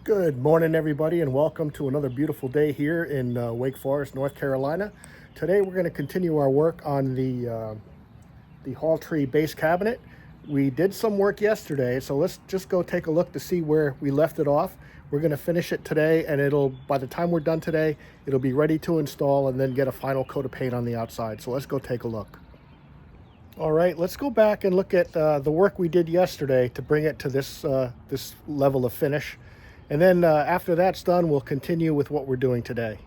Good morning, everybody, and welcome to another beautiful day here in Wake Forest, North Carolina. Today, we're going to continue our work on the hall tree base cabinet. We did some work yesterday, so let's just go take a look to see where we left it off. We're going to finish it today, and by the time we're done today, it'll be ready to install and then get a final coat of paint on the outside. So let's go take a look. All right, let's go back and look at the work we did yesterday to bring it to this level of finish. And then after that's done, we'll continue with what we're doing today.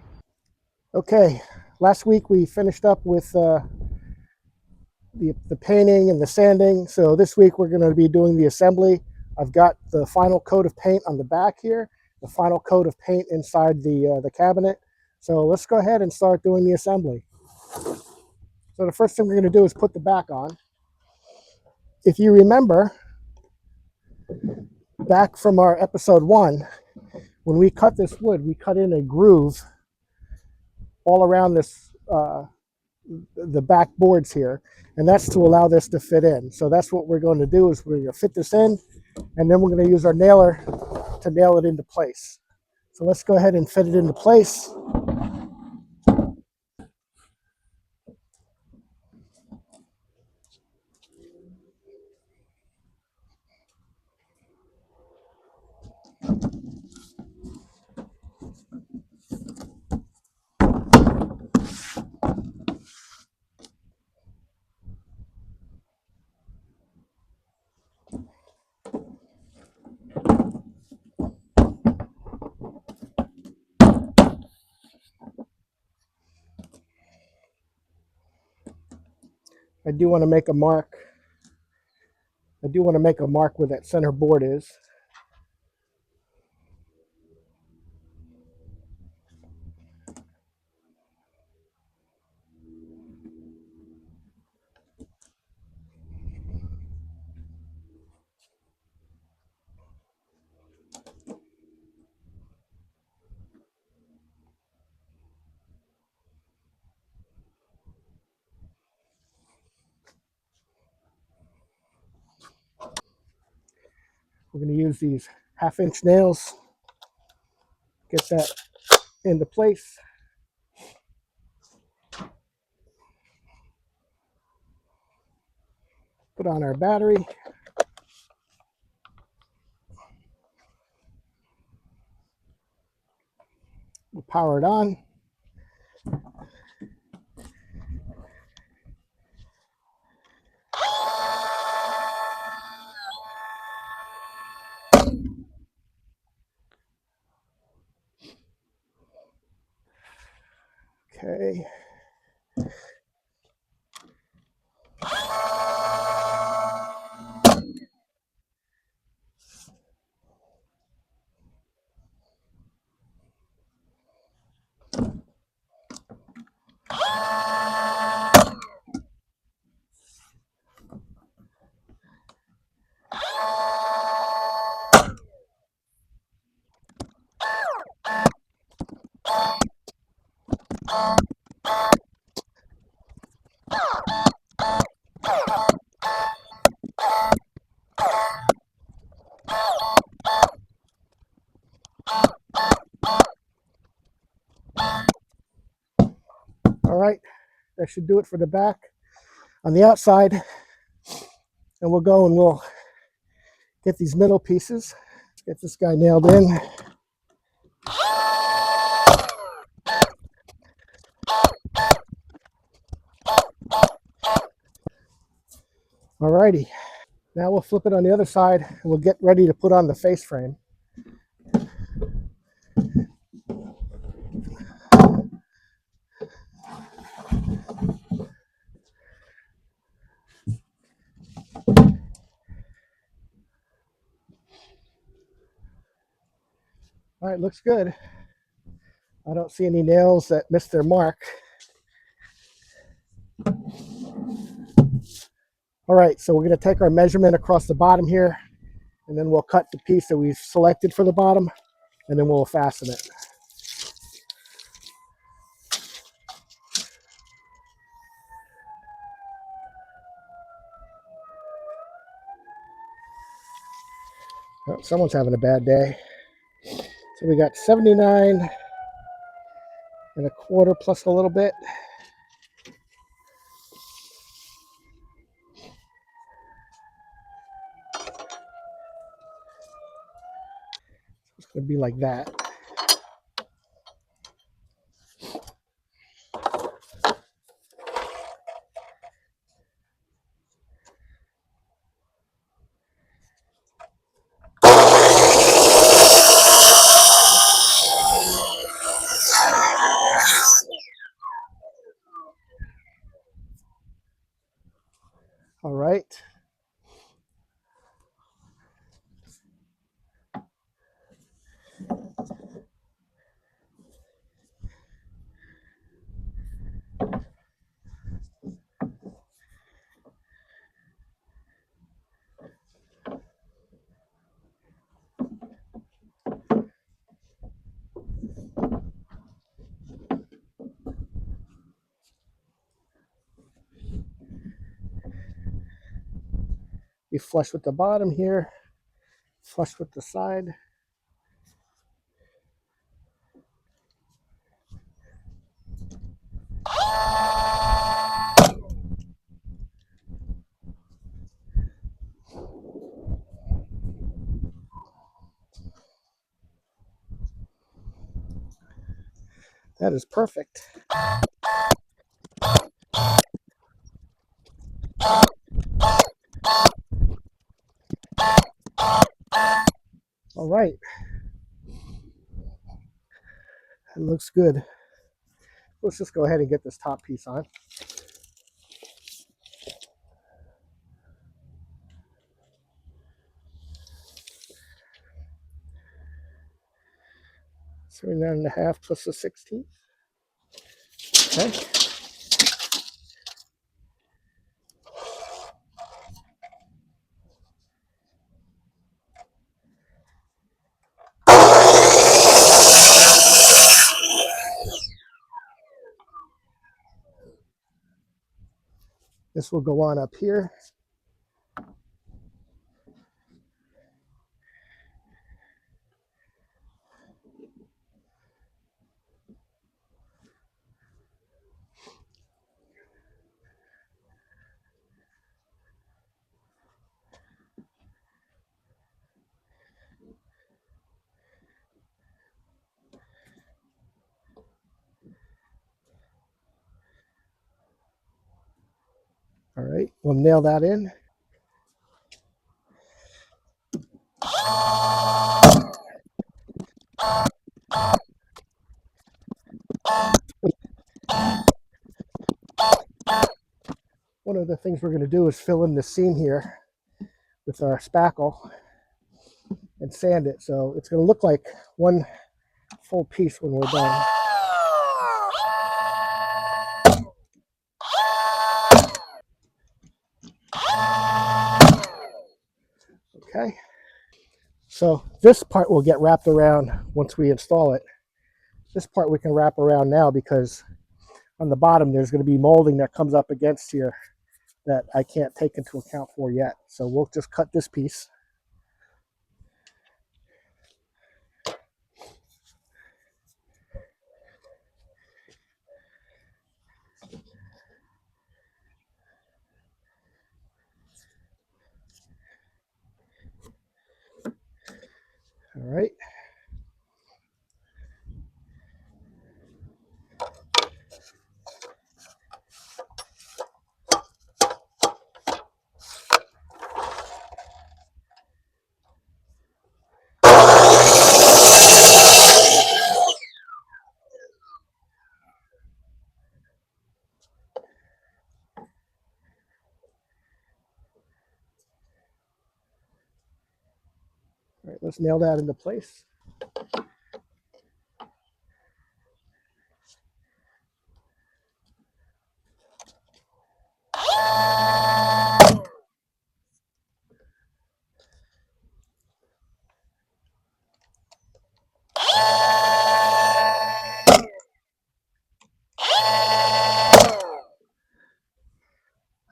Okay, last week we finished up with the painting and the sanding. So this week we're going to be doing the assembly. I've got the final coat of paint on the back here, the final coat of paint inside the cabinet. So let's go ahead and start doing the assembly. So the first thing we're going to do is put the back on. If you remember, back from our episode 1, when we cut this wood, we cut in a groove all around this the back boards here, and that's to allow this to fit in. So that's what we're going to do, is we're going to fit this in, and then we're going to use our nailer to nail it into place. So let's go ahead and fit it into place. I do want to make a mark. I do want to make a mark where that center board is. We're going to use these 1/2-inch nails, get that into place. Put on our battery. We'll power it on. Okay. All right, that should do it for the back. On the outside, and we'll go and we'll get these middle pieces. Get this guy nailed in. All righty. Now we'll flip it on the other side and we'll get ready to put on the face frame. All right, looks good. I don't see any nails that missed their mark. All right, so we're going to take our measurement across the bottom here, and then we'll cut the piece that we've selected for the bottom, and then we'll fasten it. Oh, someone's having a bad day. So we got 79 and a quarter plus a little bit. It's going to be like that. All right. Be flush with the bottom here, flush with the side. That is perfect. All right. It looks good. Let's just go ahead and get this top piece on. So 9.5 plus a 16. Okay. This will go on up here. All right, we'll nail that in. One of the things we're going to do is fill in the seam here with our spackle and sand it. So it's going to look like one full piece when we're done. Okay. So this part will get wrapped around once we install it. This part we can wrap around now because on the bottom there's going to be molding that comes up against here that I can't take into account for yet. So we'll just cut this piece. All right. All right, let's nail that into place.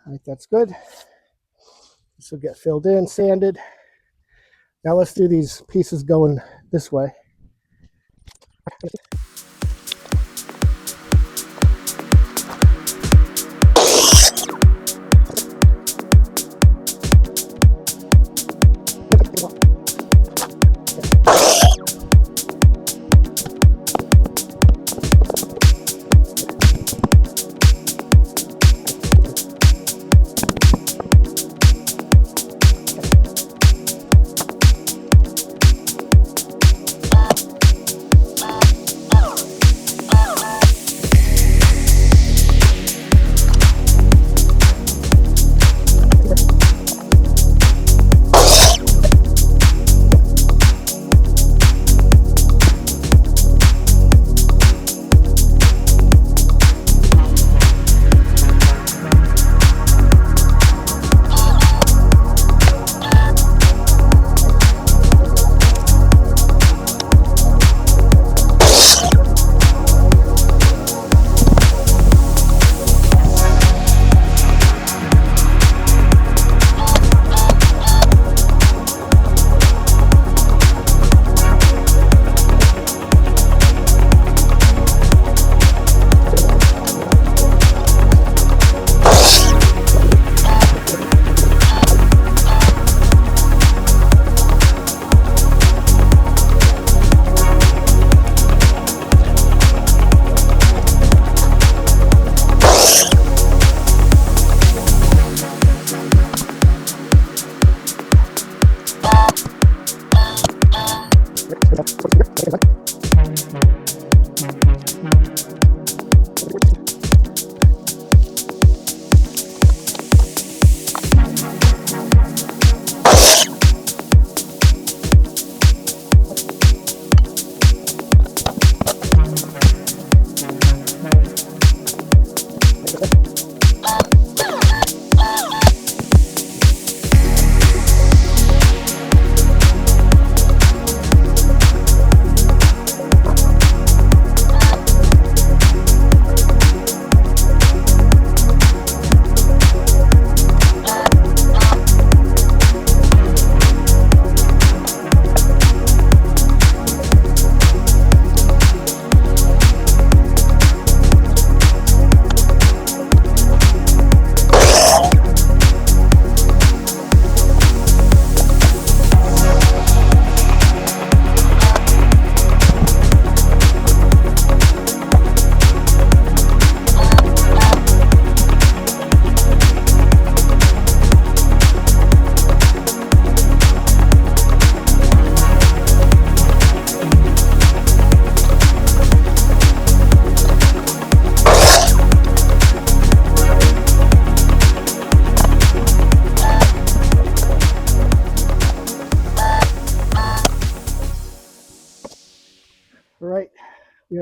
All right, that's good. This will get filled in, sanded. Now let's do these pieces going this way.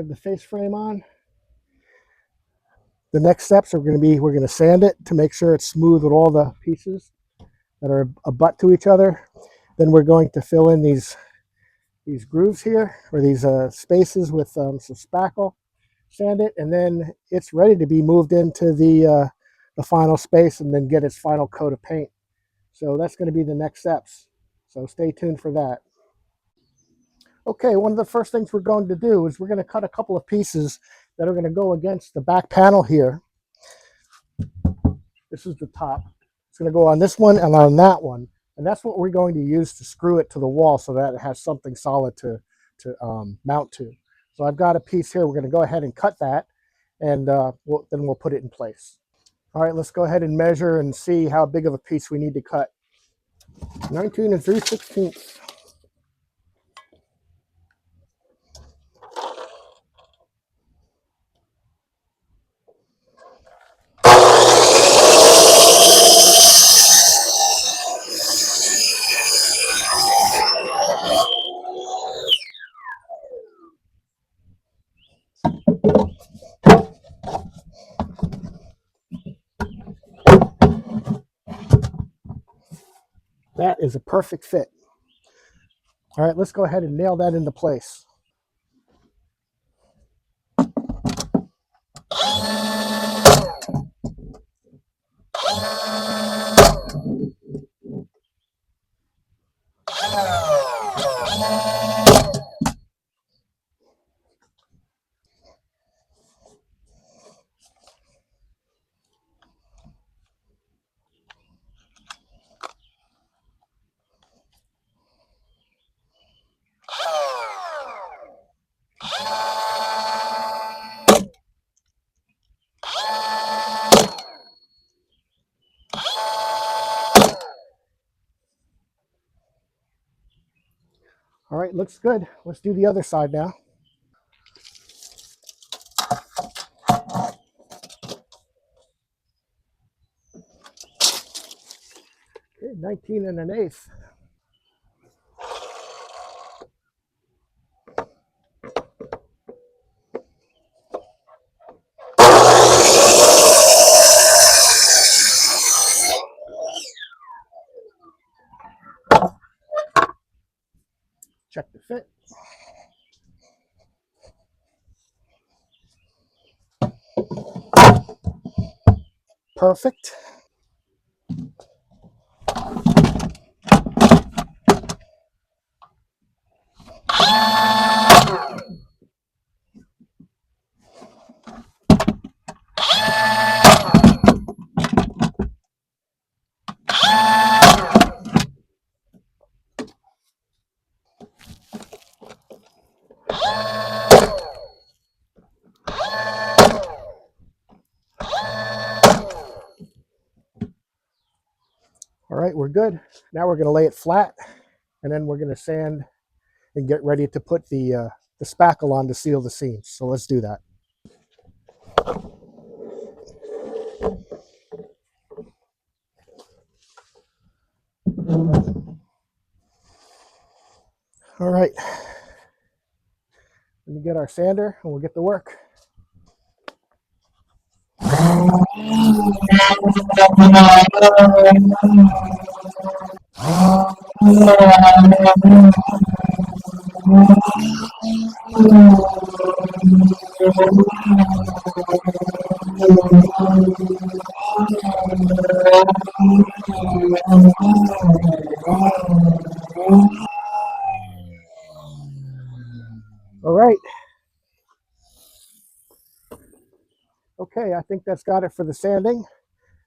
have the face frame on. The next steps are going to be, we're going to sand it to make sure it's smooth with all the pieces that are a butt to each other. Then we're going to fill in these grooves here, or these spaces with some spackle, sand it, and then it's ready to be moved into the final space and then get its final coat of paint. So that's going to be the next steps. So stay tuned for that. Okay, one of the first things we're going to do is we're going to cut a couple of pieces that are going to go against the back panel here. This is the top. It's going to go on this one and on that one. And that's what we're going to use to screw it to the wall so that it has something solid to mount to. So I've got a piece here. We're going to go ahead and cut that, and then we'll put it in place. All right, let's go ahead and measure and see how big of a piece we need to cut. 19 3/16. That is a perfect fit. All right, let's go ahead and nail that into place. All right, looks good. Let's do the other side now. Okay, 19 1/8. Check the fit. Perfect. All right, we're good. Now we're going to lay it flat, and then we're going to sand and get ready to put the spackle on to seal the seams. So let's do that. All right, let me get our sander and we'll get to work. All right. Okay, I think that's got it for the sanding.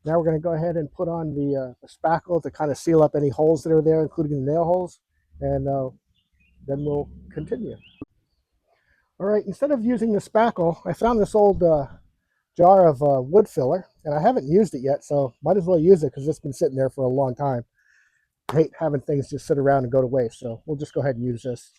Now we're going to go ahead and put on the spackle to kind of seal up any holes that are there, including the nail holes, and then we'll continue. All right, instead of using the spackle, I found this old jar of wood filler, and I haven't used it yet, so might as well use it because it's been sitting there for a long time. I hate having things just sit around and go to waste, so we'll just go ahead and use this.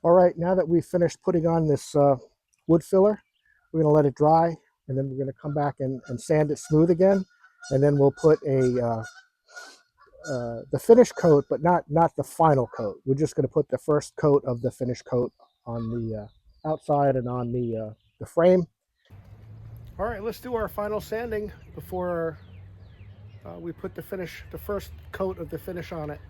All right, now that we've finished putting on this wood filler, we're going to let it dry, and then we're going to come back and sand it smooth again, and then we'll put the finish coat, but not the final coat. We're just going to put the first coat of the finish coat on the outside and on the frame. All right, let's do our final sanding before we put the first coat of the finish on it.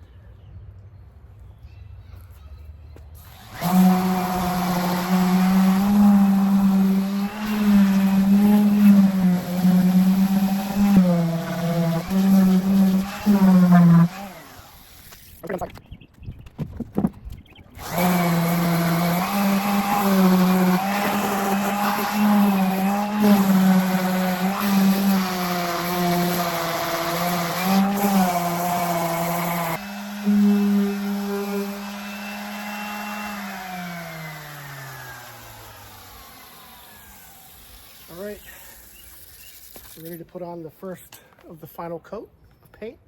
All right, we're ready to put on the first of the final coat of paint,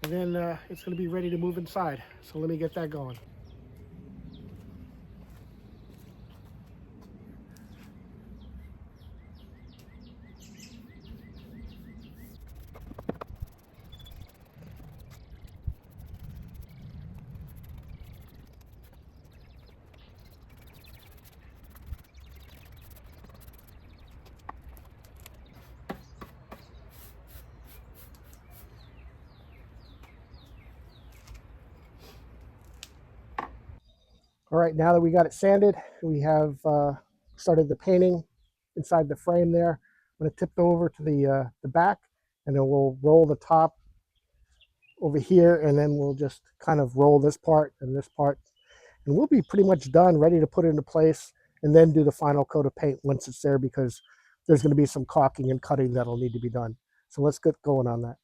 and then it's going to be ready to move inside. So let me get that going. All right, now that we got it sanded, we have started the painting inside the frame there. I'm going to tip it over to the back, and then we'll roll the top over here, and then we'll just kind of roll this part and this part, and we'll be pretty much done, ready to put it into place, and then do the final coat of paint once it's there, because there's going to be some caulking and cutting that'll need to be done. So let's get going on that.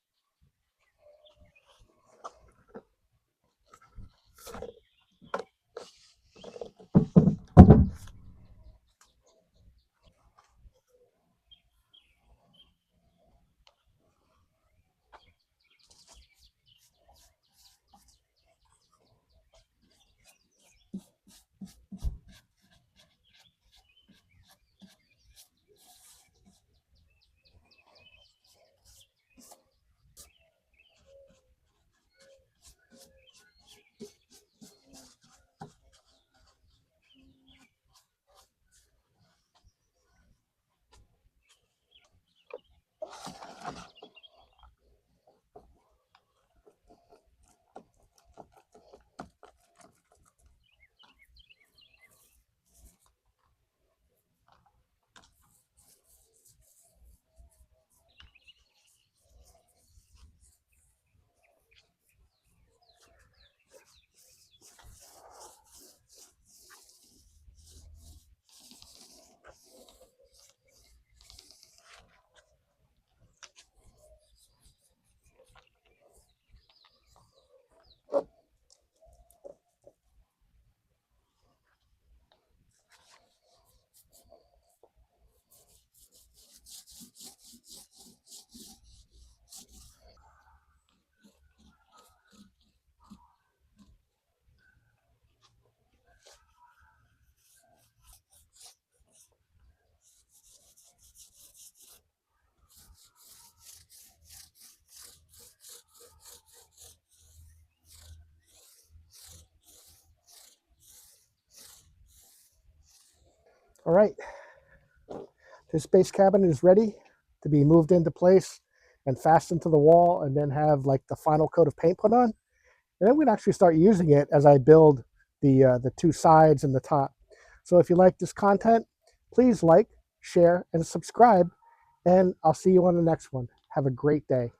All right, this base cabinet is ready to be moved into place and fastened to the wall, and then have like the final coat of paint put on. And then we'd actually start using it as I build the two sides and the top. So if you like this content, please like, share, and subscribe, and I'll see you on the next one. Have a great day.